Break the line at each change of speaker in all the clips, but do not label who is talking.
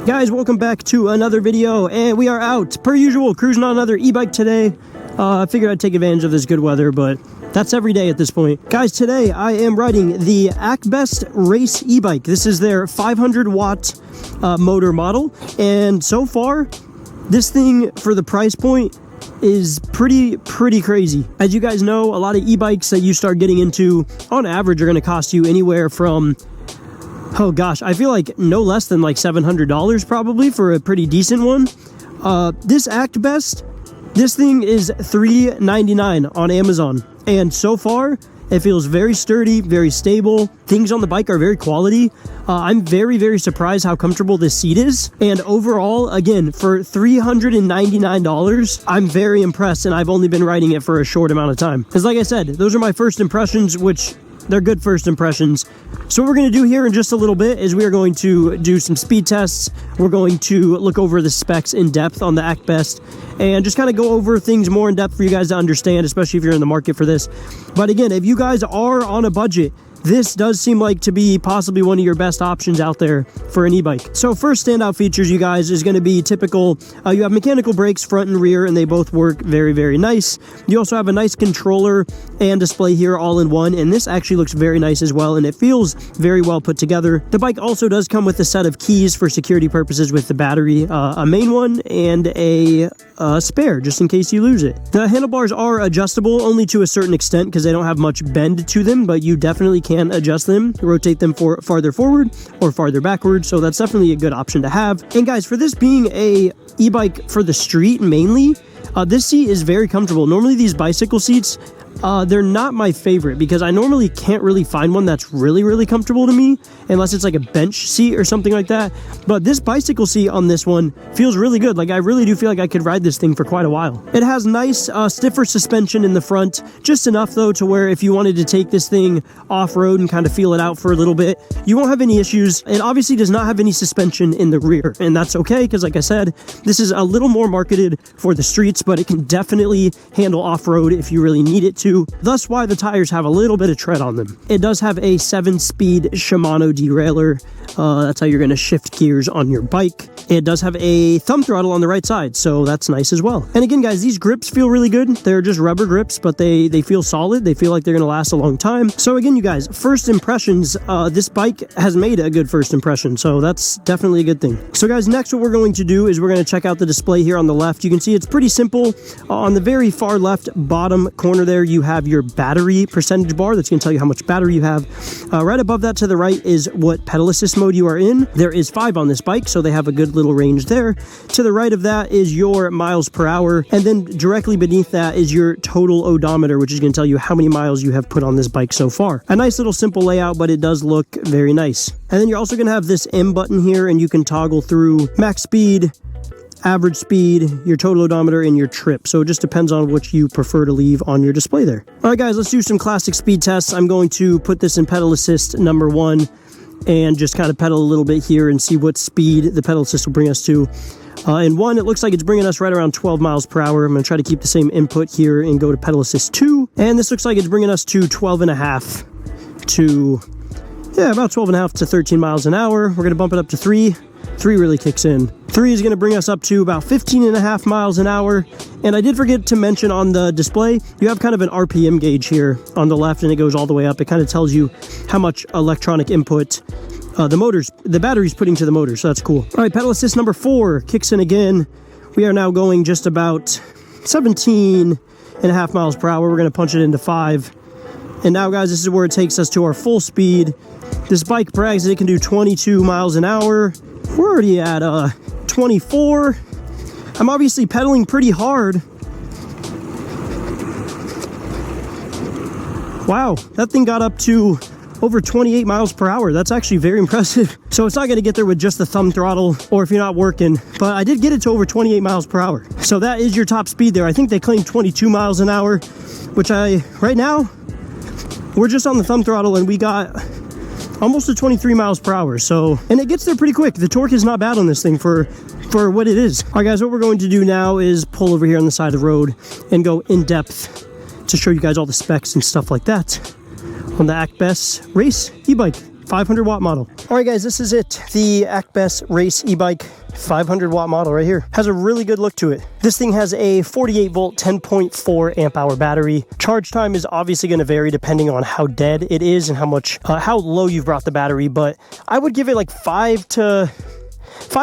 Guys, welcome back to another video, and we are out, per usual, cruising on another e-bike today. I figured I'd take advantage of this good weather, but that's every day at this point. Guys, today I am riding the Actbest Race e-bike. This is their 500-watt motor model, and so far, this thing, for the price point, is pretty crazy. As you guys know, a lot of e-bikes that you start getting into, on average, are going to cost you anywhere from, oh gosh, I feel like no less than like $700 probably for a pretty decent one. This Actbest, this thing is $399 on Amazon, and so far it feels very sturdy, very stable. Things on the bike are very quality. I'm very surprised how comfortable this seat is, and overall, again, for $399, I'm very impressed, and I've only been riding it for a short amount of time. Because like I said, those are my first impressions, which they're good first impressions. So what we're going to do here in just a little bit is we are going to do some speed tests. We're going to look over the specs in depth on the Actbest and just kind of go over things more in depth for you guys to understand, especially if you're in the market for this. But again, if you guys are on a budget, this does seem like to be possibly one of your best options out there for an e-bike. So first standout features, you guys, is going to be typical. You have mechanical brakes front and rear, and they both work very nice. You also have a nice controller and display here all in one, and this actually looks very nice as well, and it feels very well put together. The bike also does come with a set of keys for security purposes with the battery, a main one and a spare, just in case you lose it. The handlebars are adjustable only to a certain extent because they don't have much bend to them, but you definitely can adjust them, rotate them for farther forward or farther backward, so that's definitely a good option to have. And guys, for this being a e-bike for the street mainly, this seat is very comfortable. Normally these bicycle seats, they're not my favorite because I normally can't really find one that's really comfortable to me unless it's like a bench seat or something like that. But this bicycle seat on this one feels really good. Like, I really do feel like I could ride this thing for quite a while. It has nice stiffer suspension in the front, just enough though to where if you wanted to take this thing off-road and kind of feel it out for a little bit, you won't have any issues. It obviously does not have any suspension in the rear, and that's okay because like I said, this is a little more marketed for the streets, but it can definitely handle off-road if you really need it to. Thus why the tires have a little bit of tread on them. It does have a 7-speed Shimano derailleur. That's how you're going to shift gears on your bike. It does have a thumb throttle on the right side, so that's nice as well. And again, guys, these grips feel really good. They're just rubber grips, but they feel solid. They feel like they're going to last a long time. So again, you guys, first impressions, this bike has made a good first impression, so that's definitely a good thing. So guys, next what we're going to do is we're going to check out the display here on the left. You can see it's pretty simple. On the very far left bottom corner there, you have your battery percentage bar that's going to tell you how much battery you have. Right above that to the right is what pedal assist mode you are in. There is 5 on this bike, so they have a good little range there. To the right of that is your miles per hour, and then directly beneath that is your total odometer, which is going to tell you how many miles you have put on this bike so far. A nice little simple layout, but it does look very nice. And then you're also going to have this M button here, and you can toggle through max speed, average speed, your total odometer, and your trip. So it just depends on which you prefer to leave on your display there. All right, guys, let's do some classic speed tests. I'm going to put this in pedal assist number 1 and just kind of pedal a little bit here and see what speed the pedal assist will bring us to. In 1, it looks like it's bringing us right around 12 miles per hour. I'm going to try to keep the same input here and go to pedal assist 2. And this looks like it's bringing us to 12.5 to, about 12.5 to 13 miles an hour. We're going to bump it up to 3. 3 really kicks in. 3 is going to bring us up to about 15.5 miles an hour. And I did forget to mention on the display, you have kind of an RPM gauge here on the left, and it goes all the way up. It kind of tells you how much electronic input the battery's putting to the motor, so that's cool. All right, pedal assist number 4 kicks in again. We are now going just about 17.5 miles per hour. We're going to punch it into 5. And now, guys, this is where it takes us to our full speed. This bike brags that it can do 22 miles an hour. We're already at 24. I'm obviously pedaling pretty hard. Wow, that thing got up to over 28 miles per hour. That's actually very impressive. So it's not going to get there with just the thumb throttle or if you're not working, but I did get it to over 28 miles per hour. So that is your top speed there. I think they claim 22 miles an hour, which right now, we're just on the thumb throttle and we got almost to 23 miles per hour. So, and it gets there pretty quick. The torque is not bad on this thing for what it is. All right, guys, what we're going to do now is pull over here on the side of the road and go in depth to show you guys all the specs and stuff like that on the Actbest Race e-bike. 500 watt model. All right, guys, this is it. The Actbest Race e-bike 500 watt model right here. Has a really good look to it. This thing has a 48 volt, 10.4 amp hour battery. Charge time is obviously going to vary depending on how dead it is and how low you've brought the battery, but I would give it like 5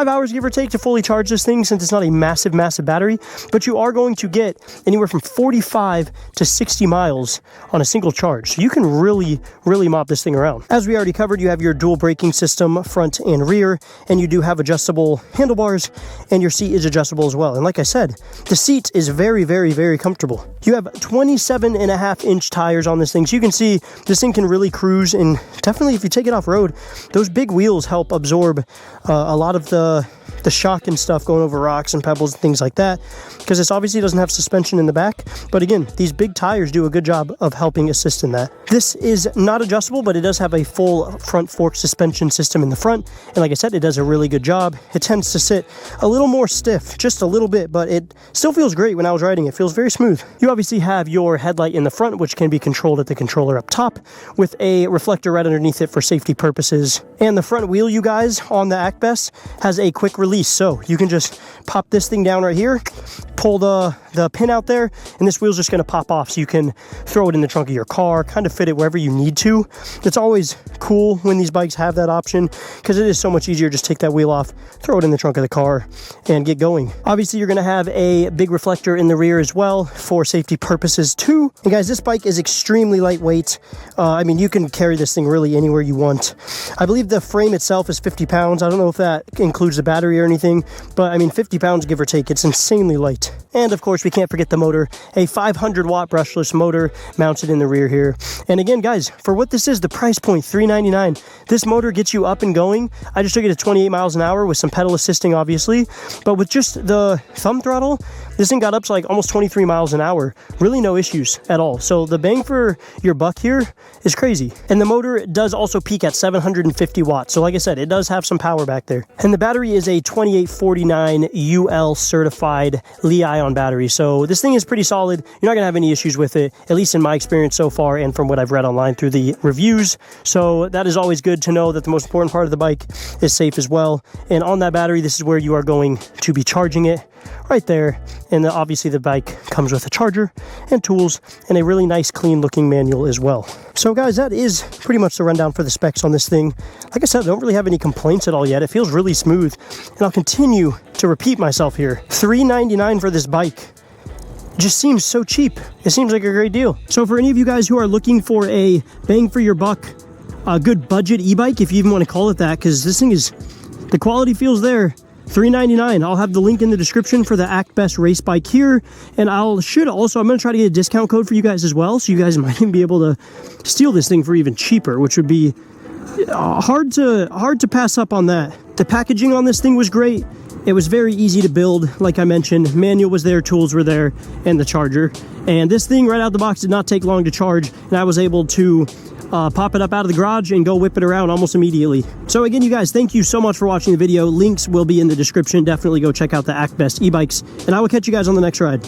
hours, give or take, to fully charge this thing, since it's not a massive battery. But you are going to get anywhere from 45 to 60 miles on a single charge, so you can really mop this thing around. As we already covered, you have your dual braking system, front and rear, and you do have adjustable handlebars, and your seat is adjustable as well. And like I said, the seat is very comfortable. You have 27.5-inch tires on this thing, so you can see this thing can really cruise. And definitely, if you take it off road, those big wheels help absorb a lot of the shock and stuff going over rocks and pebbles and things like that, because this obviously doesn't have suspension in the back. But again, these big tires do a good job of helping assist in that. This is not adjustable, but it does have a full front fork suspension system in the front, and like I said, it does a really good job. It tends to sit a little more stiff, just a little bit, but it still feels great. When I was riding it, feels very smooth. You obviously have your headlight in the front, which can be controlled at the controller up top, with a reflector right underneath it for safety purposes. And the front wheel, you guys, on the Actbest has a quick release, so you can just pop this thing down right here, pull the pin out there, and this wheel's just going to pop off, so you can throw it in the trunk of your car, kind of fit it wherever you need to. It's always cool when these bikes have that option, because it is so much easier. Just take that wheel off, throw it in the trunk of the car, and get going. Obviously, you're going to have a big reflector in the rear as well for safety purposes too. And guys, this bike is extremely lightweight. I mean, you can carry this thing really anywhere you want. I believe the frame itself is 50 pounds. I don't know if that includes the battery or anything, but I mean, 50 pounds give or take. It's insanely light. And of course, we can't forget the motor, a 500 watt brushless motor mounted in the rear here. And again, guys, for what this is, the price point, $399, this motor gets you up and going. I just took it to 28 miles an hour with some pedal assisting, obviously, but with just the thumb throttle, this thing got up to like almost 23 miles an hour. Really no issues at all. So the bang for your buck here is crazy. And the motor does also peak at 750 watts. So like I said, it does have some power back there. And the battery is a 2849 UL certified Li-ion battery. So this thing is pretty solid. You're not gonna have any issues with it, at least in my experience so far and from what I've read online through the reviews. So that is always good to know, that the most important part of the bike is safe as well. And on that battery, this is where you are going to be charging it, right there. And obviously the bike comes with a charger and tools and a really nice clean looking manual as well. So guys, that is pretty much the rundown for the specs on this thing. Like I said, I don't really have any complaints at all yet. It feels really smooth, and I'll continue to repeat myself here. $399 for this bike just seems so cheap. It seems like a great deal. So for any of you guys who are looking for a bang for your buck, a good budget e-bike, if you even want to call it that, because this thing is, the quality feels there. $399. I'll have the link in the description for the Actbest Race bike here, and I'm going to try to get a discount code for you guys as well, so you guys might even be able to steal this thing for even cheaper, which would be hard to pass up on that. The packaging on this thing was great. It was very easy to build, like I mentioned. Manual was there, tools were there, and the charger. And this thing right out the box did not take long to charge, and I was able to pop it up out of the garage and go whip it around almost immediately. So again, you guys, thank you so much for watching the video. Links will be in the description. Definitely go check out the Actbest e-bikes, and I will catch you guys on the next ride.